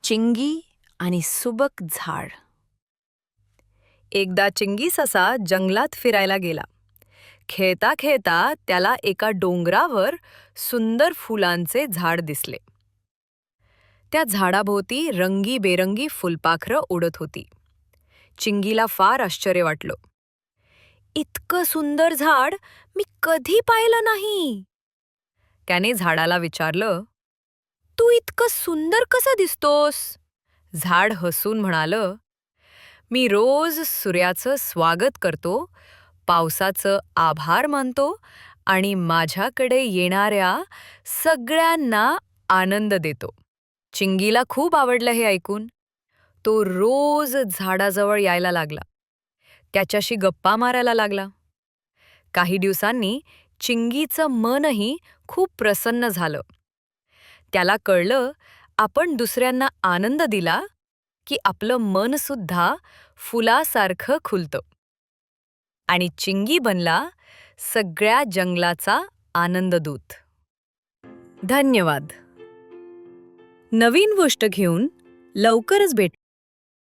चिंगी आणि सुबक झाड. एकदा चिंगी ससा जंगलात फिरायला गेला. खेळता खेळता त्याला एका डोंगरावर सुंदर फुलांचे झाड दिसले. त्या झाडाभोवती रंगीबेरंगी फुलपाखरं उडत होती. चिंगीला फार आश्चर्य वाटलं. इतकं सुंदर झाड मी कधी पाहिलं नाही. त्याने झाडाला विचारलं, तू इतकं सुंदर कसं दिसतोस? झाड हसून म्हणालं, मी रोज सूर्याचं स्वागत करतो, पावसाचं आभार मानतो आणि माझ्याकडे येणाऱ्या सगळ्यांना आनंद देतो. चिंगीला खूप आवडलं हे ऐकून. तो रोज झाडाजवळ यायला लागला. त्याच्याशी गप्पा मारायला लागला. काही दिवसांनी चिंगीचं मनही खूप प्रसन्न झालं. त्याला कळलं, आपण दुसऱ्यांना आनंद दिला की आपलं मन सुद्धा फुलासारखं खुलतं. आणि चिंगी बनला सगळ्या जंगलाचा आनंददूत. धन्यवाद. नवीन गोष्ट घेऊन लवकरच भेटू.